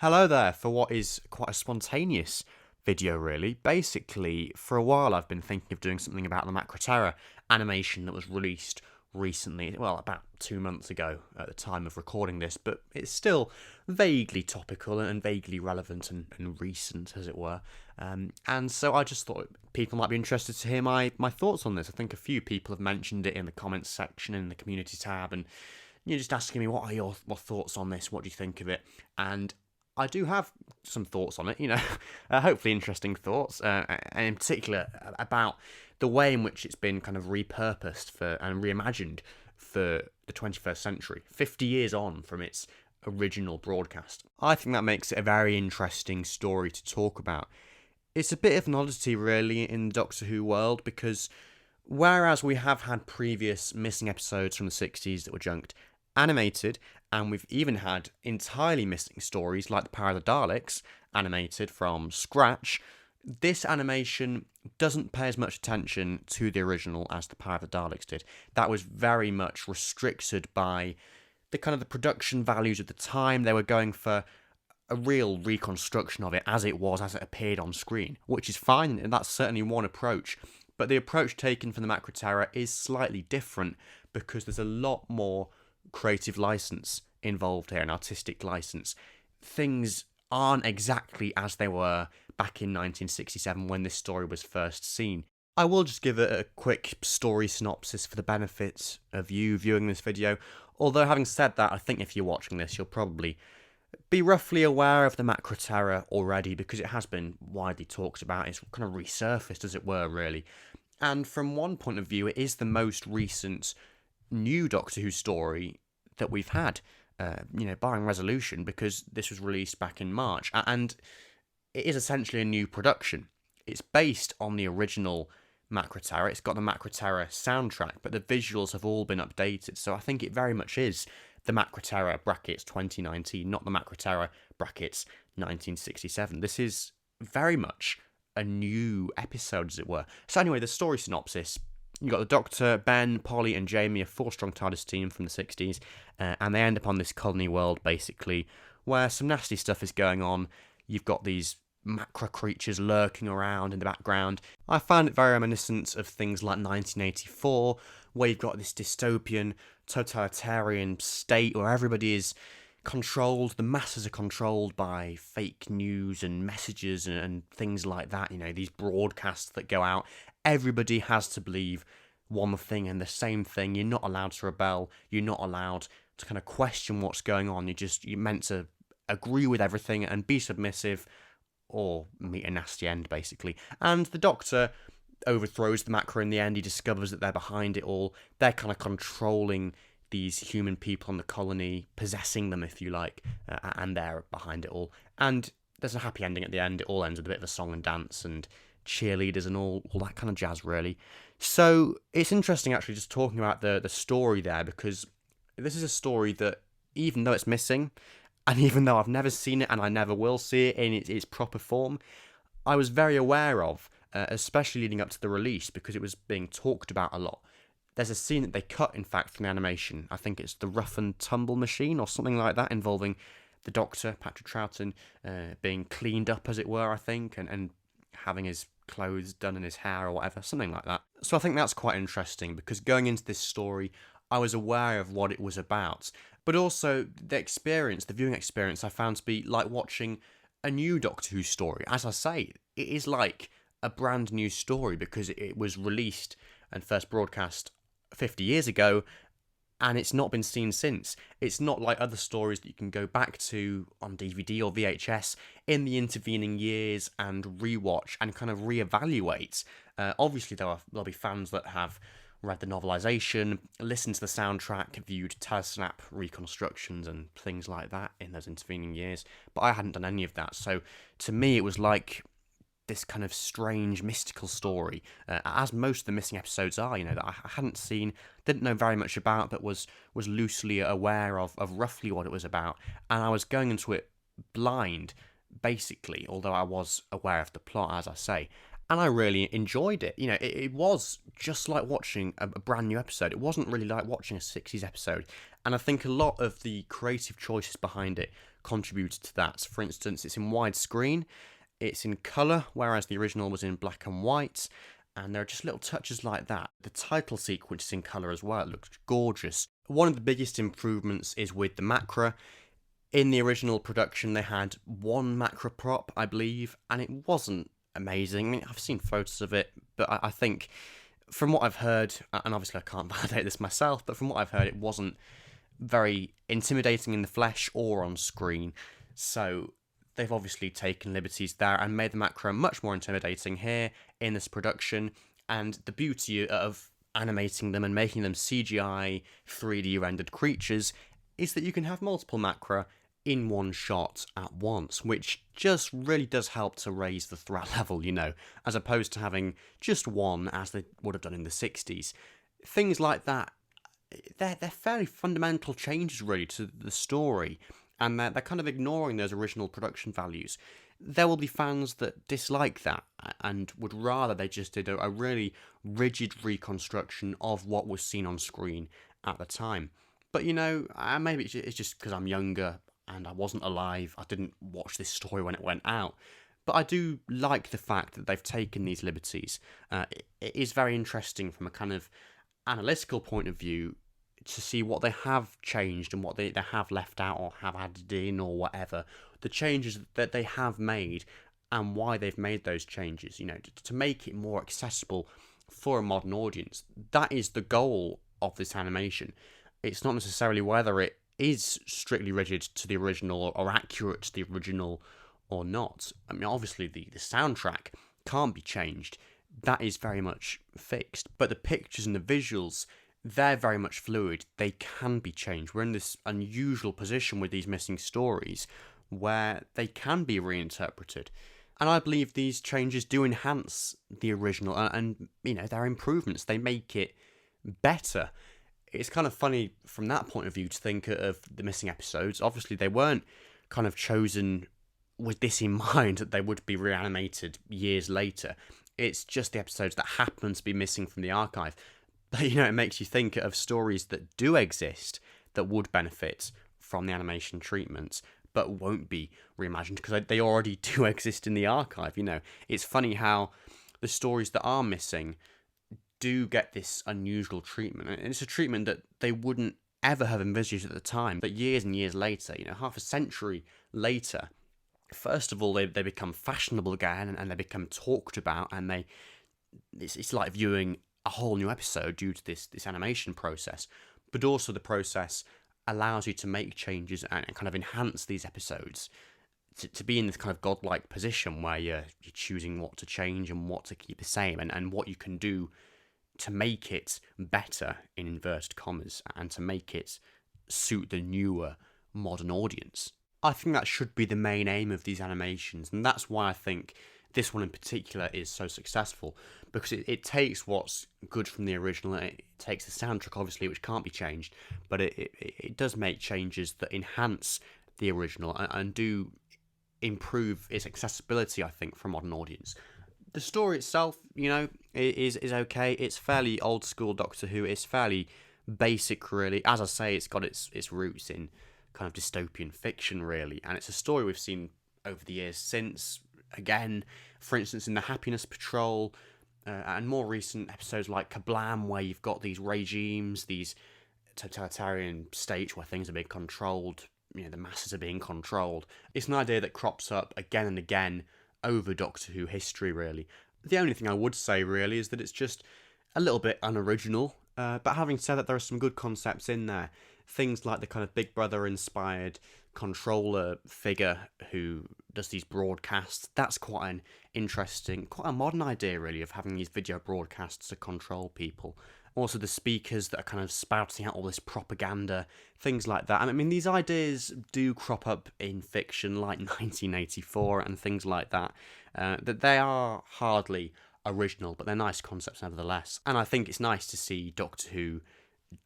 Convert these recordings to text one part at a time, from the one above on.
Hello there, for what is quite a spontaneous video really. Basically, for a while I've been thinking of doing something about the Macra Terror animation that was released recently, well, about 2 months ago at the time of recording this, but it's still vaguely topical and vaguely relevant and recent, as it were. And so I just thought people might be interested to hear my thoughts on this. I think a few people have mentioned it in the comments section, in the community tab, and you're just asking me, what are your thoughts on this? What do you think of it? And I do have some thoughts on it, hopefully interesting thoughts, and in particular about the way in which it's been kind of repurposed for and reimagined for the 21st century, 50 years on from its original broadcast. I think that makes it a very interesting story to talk about. It's a bit of an oddity, really, in the Doctor Who world, because whereas we have had previous missing episodes from the 60s that were junked animated, and we've even had entirely missing stories like the Power of the Daleks animated from scratch, this animation doesn't pay as much attention to the original as the Power of the Daleks did. That was very much restricted by the kind of the production values of the time. They were going for a real reconstruction of it as it was, as it appeared on screen, which is fine, and that's certainly one approach. But the approach taken from the Macra Terror is slightly different because there's a lot more creative license involved here, an artistic license. Things aren't exactly as they were back in 1967 when this story was first seen. I will just give it a quick story synopsis for the benefit of you viewing this video, although having said that, I think if you're watching this, you'll probably be roughly aware of the Macra Terror already because it has been widely talked about. It's kind of resurfaced, as it were, really. And from one point of view, it is the most recent new Doctor Who story that we've had, barring resolution, because this was released back in March, and it is essentially a new production. It's based on the original Macra Terror. It's got the Macra Terror soundtrack, but the visuals have all been updated, so I think it very much is the Macra Terror brackets 2019, not the Macra Terror brackets 1967. This is very much a new episode, as it were. So anyway, the story synopsis: you got the Doctor, Ben, Polly, and Jamie, a four-strong TARDIS team from the 60s, and they end up on this colony world, basically, where some nasty stuff is going on. You've got these macra creatures lurking around in the background. I found it very reminiscent of things like 1984, where you've got this dystopian, totalitarian state where everybody is controlled, the masses are controlled by fake news and messages and things like that, these broadcasts that go out. Everybody has to believe one thing and the same thing. You're not allowed to rebel. You're not allowed to kind of question what's going on. You're meant to agree with everything and be submissive or meet a nasty end, basically. And the Doctor overthrows the Macra in the end. He discovers that they're behind it all. They're kind of controlling these human people on the colony, possessing them, if you like, and they're behind it all. And there's a happy ending at the end. It all ends with a bit of a song and dance and cheerleaders and all that kind of jazz, really. So it's interesting, actually, just talking about the story there, because this is a story that, even though it's missing, and even though I've never seen it and I never will see it in its proper form, I was very aware of, especially leading up to the release, because it was being talked about a lot. There's a scene that they cut, in fact, from the animation. I think it's the rough and tumble machine or something like that, involving the Doctor, Patrick Troughton, being cleaned up, as it were, I think, and having his clothes done in his hair or whatever, something like that. So I think that's quite interesting, because going into this story, I was aware of what it was about, but also the viewing experience, I found to be like watching a new Doctor Who story. As I say, it is like a brand new story because it was released and first broadcast 50 years ago, and it's not been seen since. It's not like other stories that you can go back to on DVD or VHS in the intervening years and rewatch and kind of reevaluate. Obviously, there'll be fans that have read the novelisation, listened to the soundtrack, viewed telesnap reconstructions and things like that in those intervening years, but I hadn't done any of that. So to me, it was like this kind of strange mystical story, as most of the missing episodes are, that I hadn't seen, didn't know very much about, but was loosely aware of roughly what it was about, and I was going into it blind, basically, although I was aware of the plot, as I say, and I really enjoyed it. It was just like watching a brand new episode. It wasn't really like watching a 60s episode, and I think a lot of the creative choices behind it contributed to that. For instance, it's in widescreen, it's in colour, whereas the original was in black and white, and there are just little touches like that. The title sequence is in colour as well, it looks gorgeous. One of the biggest improvements is with the Macra. In the original production, they had one Macra prop, I believe, and it wasn't amazing. I mean, I've seen photos of it, but I think, from what I've heard, and obviously I can't validate this myself, but from what I've heard, it wasn't very intimidating in the flesh or on screen. So they've obviously taken liberties there and made the Macra much more intimidating here in this production. And the beauty of animating them and making them CGI 3D rendered creatures is that you can have multiple Macra in one shot at once, which just really does help to raise the threat level, as opposed to having just one as they would have done in the 60s. Things like that, they're fairly fundamental changes really to the story, and they're kind of ignoring those original production values. There will be fans that dislike that and would rather they just did a really rigid reconstruction of what was seen on screen at the time. But maybe it's just because I'm younger and I wasn't alive. I didn't watch this story when it went out. But I do like the fact that they've taken these liberties. It is very interesting from a kind of analytical point of view to see what they have changed and what they have left out or have added in or whatever. The changes that they have made and why they've made those changes, to make it more accessible for a modern audience. That is the goal of this animation. It's not necessarily whether it is strictly rigid to the original or accurate to the original or not. I mean, obviously the soundtrack can't be changed. That is very much fixed. But the pictures and the visuals, they're very much fluid. They can be changed. We're in this unusual position with these missing stories where they can be reinterpreted. And I believe these changes do enhance the original and they're improvements. They make it better. It's kind of funny from that point of view to think of the missing episodes. Obviously, they weren't kind of chosen with this in mind that they would be reanimated years later. It's just the episodes that happen to be missing from the archive. But, it makes you think of stories that do exist that would benefit from the animation treatments, but won't be reimagined because they already do exist in the archive. It's funny how the stories that are missing do get this unusual treatment, and it's a treatment that they wouldn't ever have envisaged at the time. But years and years later, half a century later, first of all, they become fashionable again, and they become talked about, and it's like viewing a whole new episode due to this animation process. But also the process allows you to make changes and kind of enhance these episodes to be in this kind of godlike position where you're choosing what to change and what to keep the same, and what you can do to make it better, in inverted commas, and to make it suit the newer modern audience. I think that should be the main aim of these animations, and that's why I think this one in particular is so successful, because it takes what's good from the original, it takes the soundtrack, obviously, which can't be changed, but it does make changes that enhance the original and do improve its accessibility, I think, for a modern audience. The story itself, is okay. It's fairly old school Doctor Who. It's fairly basic, really. As I say, it's got its roots in kind of dystopian fiction, really. And it's a story we've seen over the years since. Again, for instance, in the Happiness Patrol, and more recent episodes like Kablam, where you've got these regimes, these totalitarian states where things are being controlled, the masses are being controlled. It's an idea that crops up again and again over Doctor Who history, really. The only thing I would say, really, is that it's just a little bit unoriginal. But having said that, there are some good concepts in there. Things like the kind of Big Brother-inspired controller figure who does these broadcasts. That's quite an interesting, quite a modern idea, really, of having these video broadcasts to control people. Also, the speakers that are kind of spouting out all this propaganda, things like that. And I mean, these ideas do crop up in fiction like 1984 and things like that. That they are hardly original, but they're nice concepts nevertheless. And I think it's nice to see Doctor Who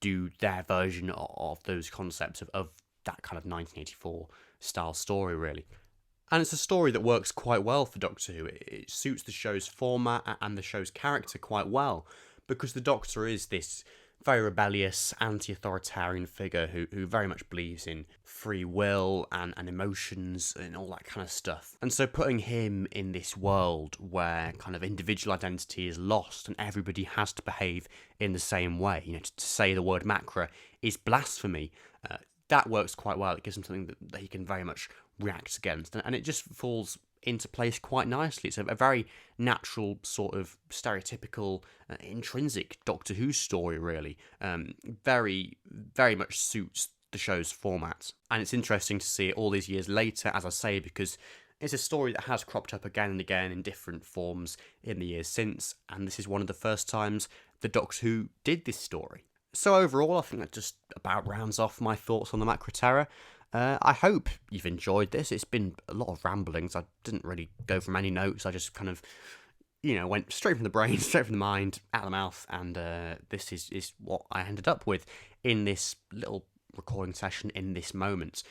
do their version of those concepts of that kind of 1984 style story, really. And it's a story that works quite well for Doctor Who. It suits the show's format and the show's character quite well, because the Doctor is this very rebellious, anti-authoritarian figure who very much believes in free will and emotions and all that kind of stuff. And so putting him in this world where kind of individual identity is lost and everybody has to behave in the same way, to say the word Macra is blasphemy, that works quite well. It gives him something that he can very much react against, and it just falls into place quite nicely. It's a very natural, sort of stereotypical, intrinsic Doctor Who story, really. Very, very much suits the show's format. And it's interesting to see it all these years later, as I say, because it's a story that has cropped up again and again in different forms in the years since, and this is one of the first times the Doctor Who did this story. So overall, I think that just about rounds off my thoughts on the Macra Terror. I hope you've enjoyed this. It's been a lot of ramblings. I didn't really go from any notes. I just kind of, went straight from the brain, straight from the mind, out of the mouth, and this is what I ended up with in this little recording session in this moment.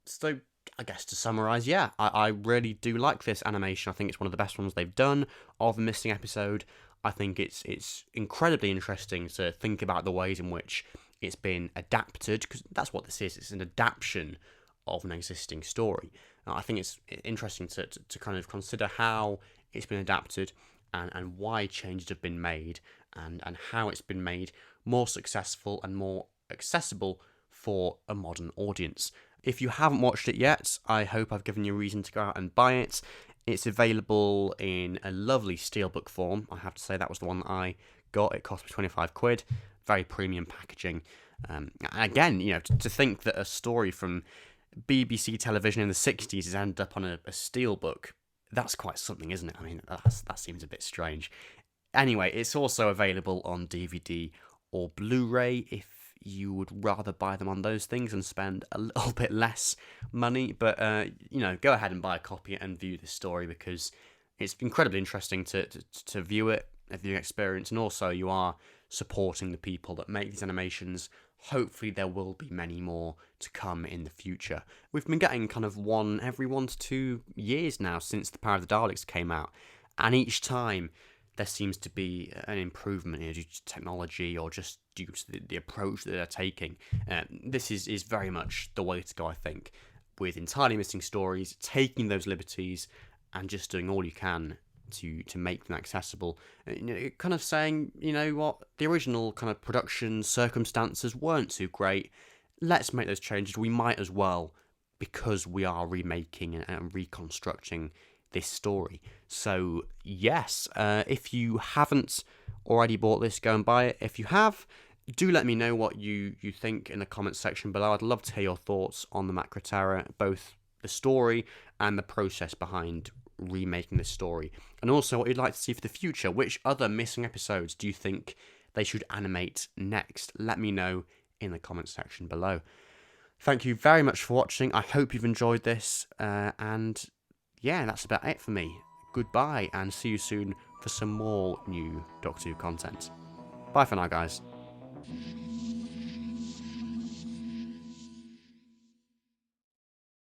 So I guess to summarise, yeah, I really do like this animation. I think it's one of the best ones they've done of a missing episode. I think it's incredibly interesting to think about the ways in which it's been adapted, because that's what this is. It's an adaptation of an existing story. I think it's interesting to kind of consider how it's been adapted and why changes have been made and how it's been made more successful and more accessible for a modern audience. If you haven't watched it yet, I hope I've given you a reason to go out and buy it. It's available in a lovely steelbook form. I have to say that was the one that I got. It cost me 25 quid. Very premium packaging. Again, to think that a story from BBC television in the 60s has ended up on a steelbook, that's quite something, isn't it? I mean, that seems a bit strange. Anyway, it's also available on DVD or Blu-ray if you would rather buy them on those things and spend a little bit less money. But, go ahead and buy a copy and view this story, because it's incredibly interesting to view it, a viewing experience, and also you are supporting the people that make these animations. Hopefully there will be many more to come in the future. We've been getting kind of one every 1 to 2 years now since The Power of the Daleks came out, and each time there seems to be an improvement due to technology or just due to the approach that they're taking. This is very much the way to go, I think, with entirely missing stories, taking those liberties and just doing all you can to make them accessible. Kind of saying, what, the original kind of production circumstances weren't too great. Let's make those changes. We might as well, because we are remaking and reconstructing this story. So yes, if you haven't already bought this, go and buy it. If you have, do let me know what you think in the comments section below. I'd love to hear your thoughts on the Macra Terror, both the story and the process behind remaking this story, and also what you'd like to see for the future. Which other missing episodes do you think they should animate next? Let me know in the comments section below. Thank you very much for watching. I hope you've enjoyed this, and yeah, that's about it for me. Goodbye, and see you soon for some more new Doctor Who content. Bye for now, guys.